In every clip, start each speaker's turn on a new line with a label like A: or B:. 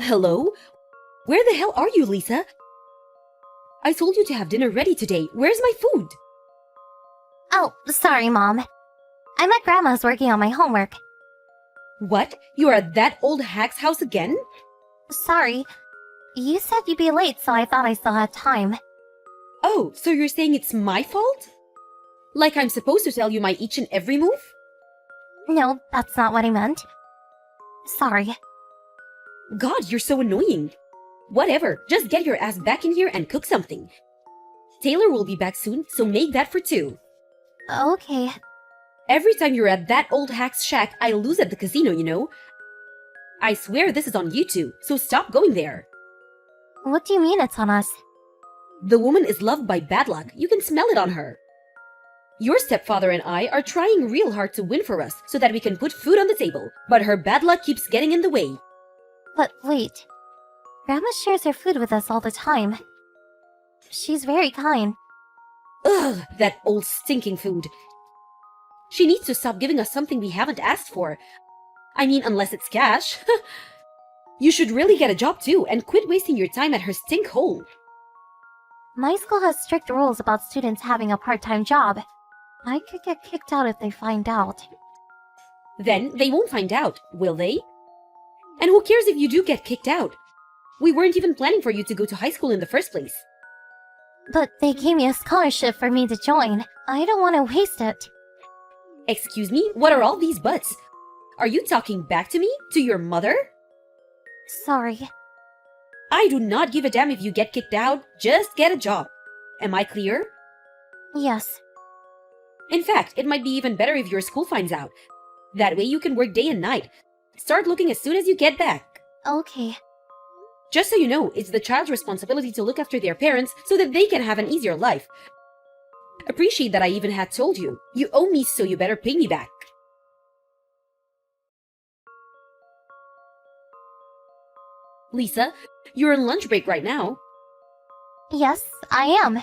A: Hello? Where the hell are you, Lisa? I told you to have dinner ready today. Where's my food?
B: Oh, sorry, Mom. I'm at Grandma's working on my homework.
A: What? You are at that old hack's house again?
B: Sorry. You said you'd be late, so I thought I still had time.
A: Oh, so you're saying it's my fault? Like I'm supposed to tell you my each and every move?
B: No, that's not what I meant. Sorry.
A: God, you're so annoying. Whatever, just get your ass back in here and cook something. Taylor will be back soon, so make that for two.
B: Okay.
A: Every time you're at that old hack's shack, I lose at the casino, you know? I swear this is on you two, so stop going there.
B: What do you mean it's on us?
A: The woman is loved by bad luck. You can smell it on her. Your stepfather and I are trying real hard to win for us so that we can put food on the table, but her bad luck keeps getting in the way.
B: But wait. Grandma shares her food with us all the time. She's very kind.
A: Ugh, that old stinking food. She needs to stop giving us something we haven't asked for. I mean, unless it's cash. You should really get a job too and quit wasting your time at her stink hole.
B: My school has strict rules about students having a part-time job. I could get kicked out if they find out.
A: Then they won't find out, will they? And who cares if you do get kicked out? We weren't even planning for you to go to high school in the first place.
B: But they gave me a scholarship for me to join. I don't want to waste it.
A: Excuse me, what are all these buts? Are you talking back to me? To your mother?
B: Sorry.
A: I do not give a damn if you get kicked out, just get a job. Am I clear?
B: Yes.
A: In fact, it might be even better if your school finds out. That way you can work day and night. Start looking as soon as you get back.
B: Okay.
A: Just so you know, it's the child's responsibility to look after their parents so that they can have an easier life. Appreciate that I even had told you. You owe me, so you better pay me back. Lisa, you're on lunch break right now.
B: Yes, I am.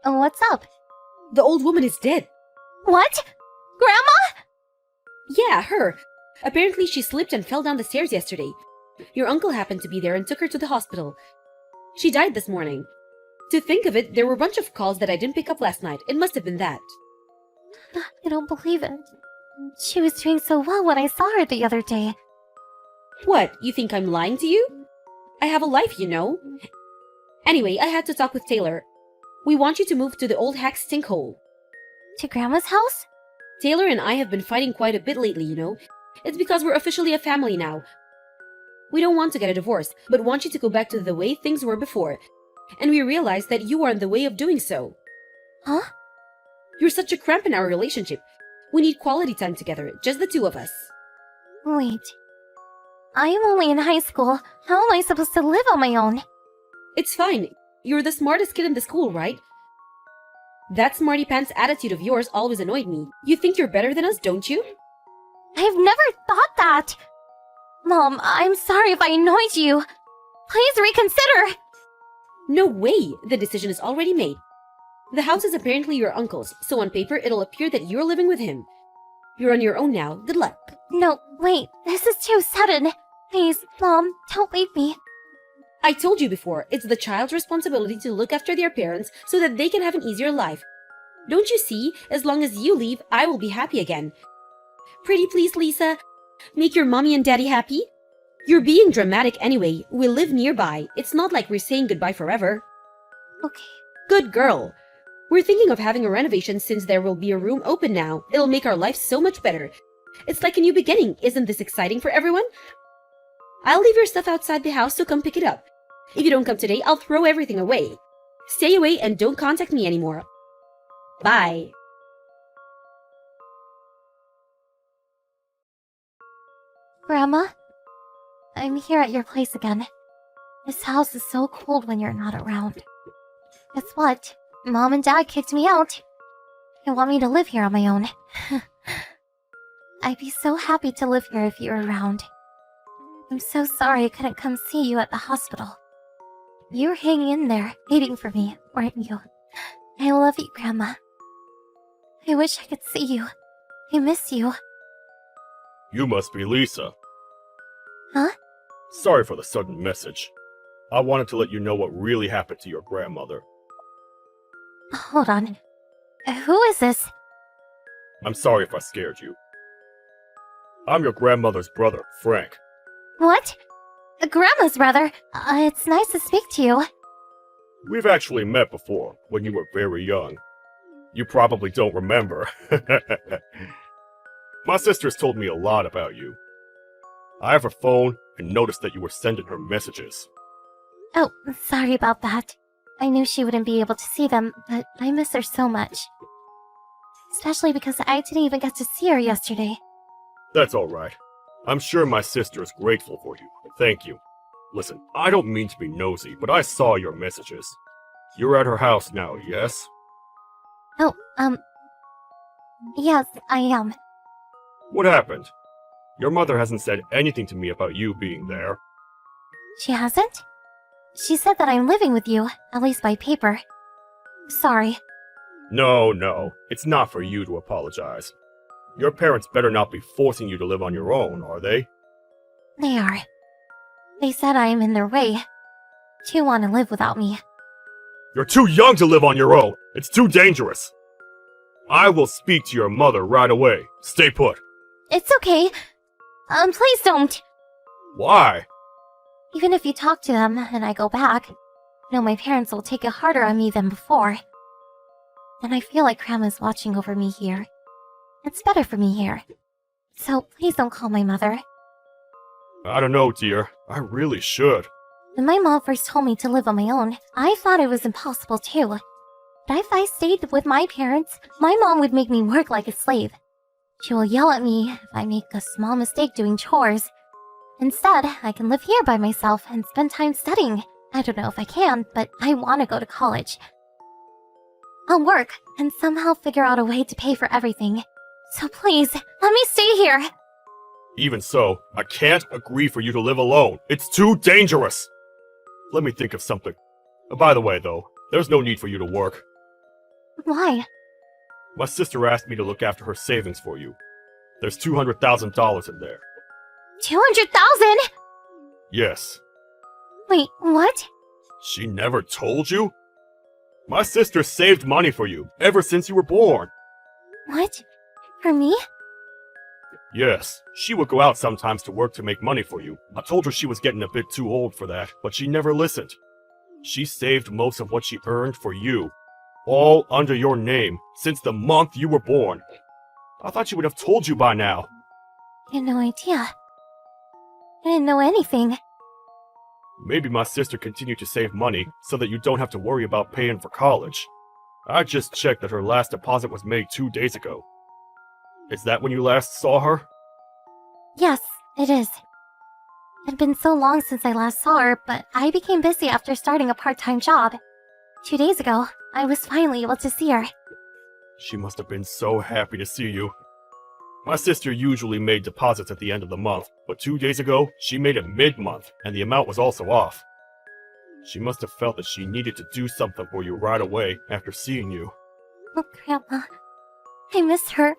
B: What's up?
A: The old woman is dead.
B: What? Grandma?
A: Yeah, her. Apparently she slipped and fell down the stairs yesterday. Your uncle happened to be there and took her to the hospital. She died this morning. To think of it, there were a bunch of calls that I didn't pick up last night. It must have been that.
B: I don't believe it. She was doing so well when I saw her the other day.
A: What, you think I'm lying to you? I have a life, you know. Anyway, I had to talk with Taylor. We want you to move to the old hack stinkhole.
B: To Grandma's house?
A: Taylor and I have been fighting quite a bit lately, you know. It's because we're officially a family now. We don't want to get a divorce, but want you to go back to the way things were before. And we realize that you are in the way of doing so.
B: Huh?
A: You're such a cramp in our relationship. We need quality time together, just the two of us.
B: Wait. I am only in high school. How am I supposed to live on my own?
A: It's fine. You're the smartest kid in the school, right? That smarty pants attitude of yours always annoyed me. You think you're better than us, don't you?
B: I've never thought that. Mom, I'm sorry if I annoyed you. Please reconsider.
A: No way! The decision is already made. The house is apparently your uncle's, so on paper it'll appear that you're living with him. You're on your own now. Good luck.
B: No, wait. This is too sudden. Please, Mom, don't leave me.
A: I told you before, it's the child's responsibility to look after their parents so that they can have an easier life. Don't you see? As long as you leave, I will be happy again. Pretty please, Lisa. Make your mommy and daddy happy. You're being dramatic anyway. We live nearby. It's not like we're saying goodbye forever.
B: Okay.
A: Good girl. We're thinking of having a renovation since there will be a room open now. It'll make our life so much better. It's like a new beginning. Isn't this exciting for everyone? I'll leave your stuff outside the house, so come pick it up. If you don't come today, I'll throw everything away. Stay away and don't contact me anymore. Bye.
B: Grandma? I'm here at your place again. This house is so cold when you're not around. Guess what? Mom and Dad kicked me out. They want me to live here on my own. I'd be so happy to live here if you were around. I'm so sorry I couldn't come see you at the hospital. You were hanging in there, waiting for me, weren't you? I love you, Grandma. I wish I could see you. I miss you.
C: You must be Lisa.
B: Huh?
C: Sorry for the sudden message. I wanted to let you know what really happened to your grandmother.
B: Hold on. Who is this?
C: I'm sorry if I scared you. I'm your grandmother's brother, Frank.
B: What? Grandma's brother. It's nice to speak to you.
C: We've actually met before, when you were very young. You probably don't remember. My sister's told me a lot about you. I have her phone and noticed that you were sending her messages.
B: Oh, sorry about that. I knew she wouldn't be able to see them, but I miss her so much. Especially because I didn't even get to see her yesterday.
C: That's alright. I'm sure my sister is grateful for you. Thank you. Listen, I don't mean to be nosy, but I saw your messages. You're at her house now, yes?
B: Oh, yes, I am.
C: What happened? Your mother hasn't said anything to me about you being there.
B: She hasn't? She said that I'm living with you, at least by paper. Sorry.
C: No, it's not for you to apologize. Your parents better not be forcing you to live on your own, are they?
B: They are. They said I am in their way. Too want to live without me.
C: You're too young to live on your own. It's too dangerous. I will speak to your mother right away. Stay put.
B: It's okay. Please don't.
C: Why?
B: Even if you talk to them and I go back, I know my parents will take it harder on me than before. And I feel like Grandma's watching over me here. It's better for me here. So please don't call my mother.
C: I don't know, dear. I really should.
B: When my mom first told me to live on my own, I thought it was impossible too. But if I stayed with my parents, my mom would make me work like a slave. She will yell at me if I make a small mistake doing chores. Instead, I can live here by myself and spend time studying. I don't know if I can, but I want to go to college. I'll work and somehow figure out a way to pay for everything. So please, let me stay here.
C: Even so, I can't agree for you to live alone. It's too dangerous. Let me think of something. By the way, though, there's no need for you to work.
B: Why?
C: My sister asked me to look after her savings for you. There's $200,000 in there.
B: 200,000?
C: Yes.
B: Wait, what?
C: She never told you? My sister saved money for you ever since you were born.
B: What? For me?
C: Yes, she would go out sometimes to work to make money for you. I told her she was getting a bit too old for that, but she never listened. She saved most of what she earned for you. All under your name, since the month you were born. I thought she would have told you by now.
B: I had no idea. I didn't know anything.
C: Maybe my sister continued to save money so that you don't have to worry about paying for college. I just checked that her last deposit was made 2 days ago. Is that when you last saw her?
B: Yes, it is. It had been so long since I last saw her, but I became busy after starting a part-time job. 2 days ago, I was finally able to see her.
C: She must have been so happy to see you. My sister usually made deposits at the end of the month, but 2 days ago, she made it mid-month, and the amount was also off. She must have felt that she needed to do something for you right away after seeing you.
B: Oh, Grandma. I miss her.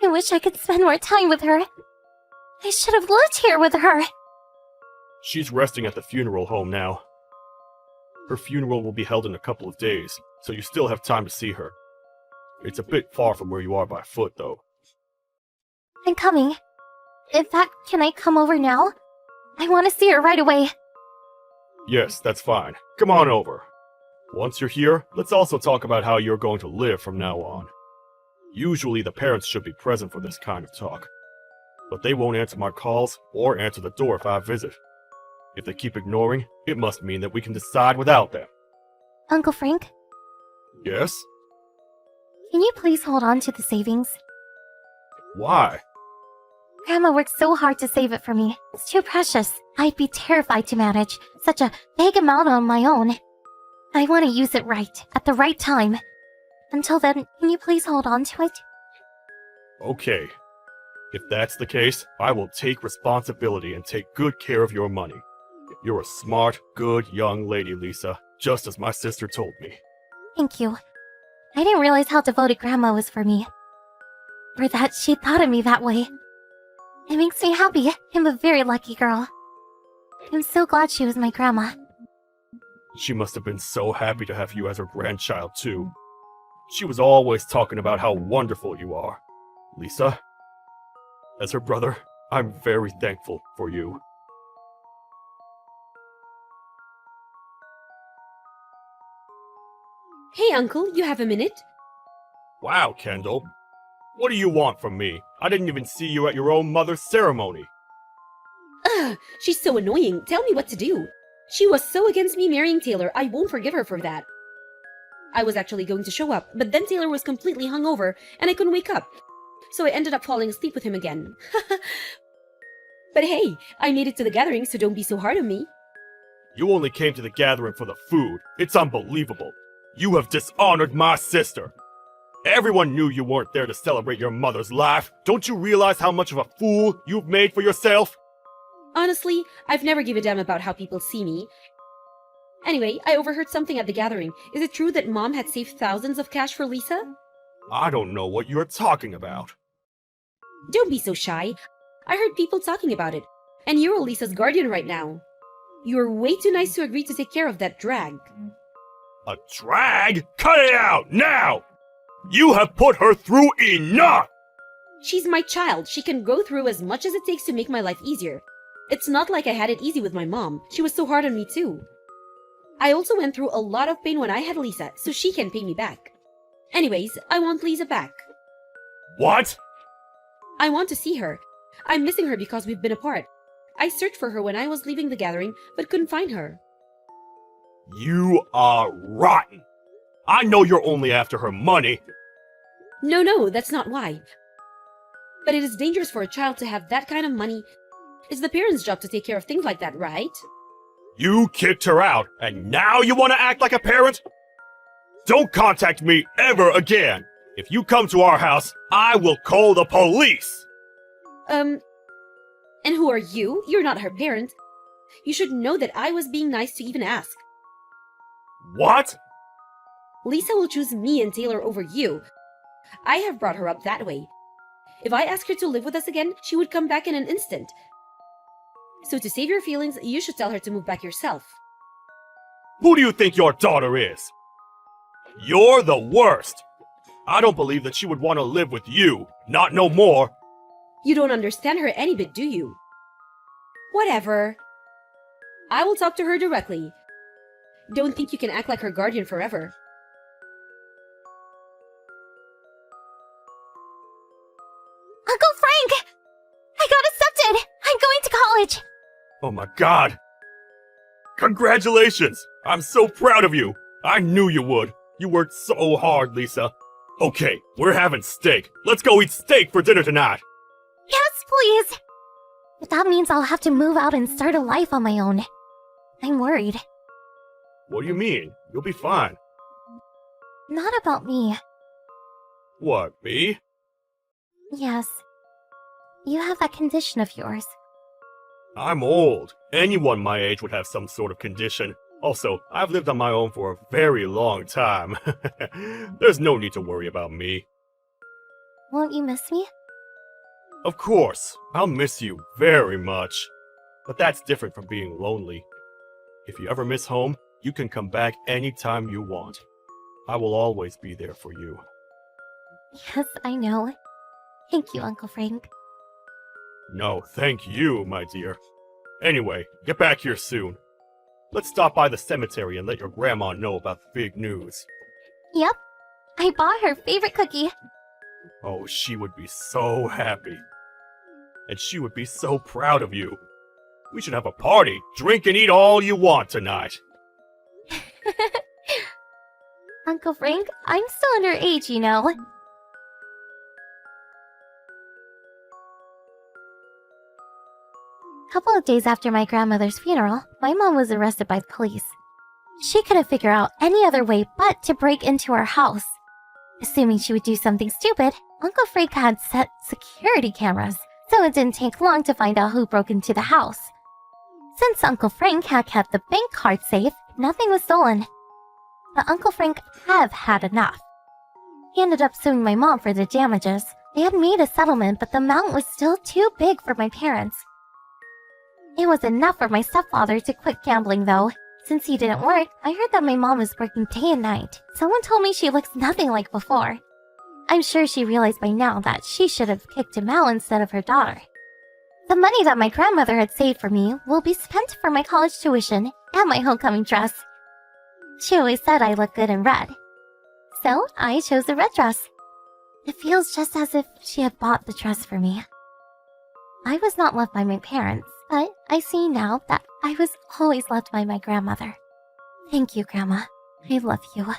B: I wish I could spend more time with her. I should have lived here with her.
C: She's resting at the funeral home now. Her funeral will be held in a couple of days, so you still have time to see her. It's a bit far from where you are by foot, though.
B: I'm coming. In fact, can I come over now? I want to see her right away.
C: Yes, that's fine. Come on over. Once you're here, let's also talk about how you're going to live from now on. Usually the parents should be present for this kind of talk. But they won't answer my calls or answer the door if I visit. If they keep ignoring, it must mean that we can decide without them.
B: Uncle Frank,
C: Yes?
B: can you please hold on to the savings?
C: Why?
B: Grandma worked so hard to save it for me. It's too precious. I'd be terrified to manage such a big amount on my own. I want to use it right, at the right time. Until then, can you please hold on to it?
C: Okay. If that's the case, I will take responsibility and take good care of your money. You're a smart, good young lady, Lisa, just as my sister told me.
B: Thank you. I didn't realize how devoted Grandma was for me. Or that she thought of me that way. It makes me happy. I'm a very lucky girl. I'm so glad she was my grandma.
C: She must have been so happy to have you as her grandchild, too. She was always talking about how wonderful you are. Lisa, as her brother, I'm very thankful for you.
A: Hey, Uncle, you have a minute?
C: Wow, Kendall. What do you want from me? I didn't even see you at your own mother's ceremony.
A: Ugh, she's so annoying. Tell me what to do. She was so against me marrying Taylor, I won't forgive her for that. I was actually going to show up, but then Taylor was completely hungover and I couldn't wake up. So I ended up falling asleep with him again. But hey, I made it to the gathering, so don't be so hard on me.
C: You only came to the gathering for the food. It's unbelievable. You have dishonored my sister. Everyone knew you weren't there to celebrate your mother's life. Don't you realize how much of a fool you've made for yourself?
A: Honestly, I've never given a damn about how people see me. Anyway, I overheard something at the gathering. Is it true that Mom had saved thousands of cash for Lisa?
C: I don't know what you're talking about.
A: Don't be so shy. I heard people talking about it. And you're Lisa's guardian right now. You're way too nice to agree to take care of that drag.
C: A drag? Cut it out, now! You have put her through enough!
A: She's my child. She can go through as much as it takes to make my life easier. It's not like I had it easy with my mom. She was so hard on me too. I also went through a lot of pain when I had Lisa, so she can pay me back. Anyways, I want Lisa back.
C: What?
A: I want to see her. I'm missing her because we've been apart. I searched for her when I was leaving the gathering, but couldn't find her.
C: You are rotten. I know you're only after her money.
A: No, that's not why. But it is dangerous for a child to have that kind of money. It's the parents' job to take care of things like that, right?
C: You kicked her out, and now you want to act like a parent? Don't contact me ever again. If you come to our house, I will call the police.
A: And who are you? You're not her parent. You should know that I was being nice to even ask.
C: What?
A: Lisa will choose me and Taylor over you. I have brought her up that way. If I ask her to live with us again, she would come back in an instant. So to save your feelings, you should tell her to move back yourself.
C: Who do you think your daughter is? You're the worst. I don't believe that she would want to live with you. Not no more.
A: You don't understand her any bit, do you? Whatever. I will talk to her directly. Don't think you can act like her guardian forever.
B: Uncle Frank! I got accepted! I'm going to college!
C: Oh my god. Congratulations. I'm so proud of you. I knew you would. You worked so hard, Lisa. Okay, we're having steak. Let's go eat steak for dinner tonight.
B: Yes, please! But that means I'll have to move out and start a life on my own. I'm worried.
C: What do you mean? You'll be fine.
B: Not about me.
C: What, me?
B: Yes. You have that condition of yours.
C: I'm old. Anyone my age would have some sort of condition. Also, I've lived on my own for a very long time. There's no need to worry about me.
B: Won't you miss me?
C: Of course, I'll miss you very much. But that's different from being lonely. If you ever miss home, you can come back anytime you want. I will always be there for you.
B: Yes, I know. Thank you, Uncle Frank.
C: No, thank you, my dear. Anyway, get back here soon. Let's stop by the cemetery and let your grandma know about the big news.
B: Yep. I bought her favorite cookie.
C: Oh, she would be so happy. And she would be so proud of you. We should have a party. Drink and eat all you want tonight.
B: Uncle Frank, I'm still underage, you know. A couple of days after my grandmother's funeral, my mom was arrested by the police. She couldn't figure out any other way but to break into our house. Assuming she would do something stupid, Uncle Frank had set security cameras, so it didn't take long to find out who broke into the house. Since Uncle Frank had kept the bank card safe, nothing was stolen. But Uncle Frank had enough. He ended up suing my mom for the damages, They had made a settlement, but the amount was still too big for my parents. It was enough for my stepfather to quit gambling, though. Since he didn't work, I heard that my mom was working day and night. Someone told me she looks nothing like before. I'm sure she realized by now that she should have kicked him out instead of her daughter. The money that my grandmother had saved for me will be spent for my college tuition and my homecoming dress. She always said I looked good in red. So I chose the red dress. It feels just as if she had bought the dress for me. I was not loved by my parents, but I see now that I was always loved by my grandmother. Thank you, Grandma. I love you.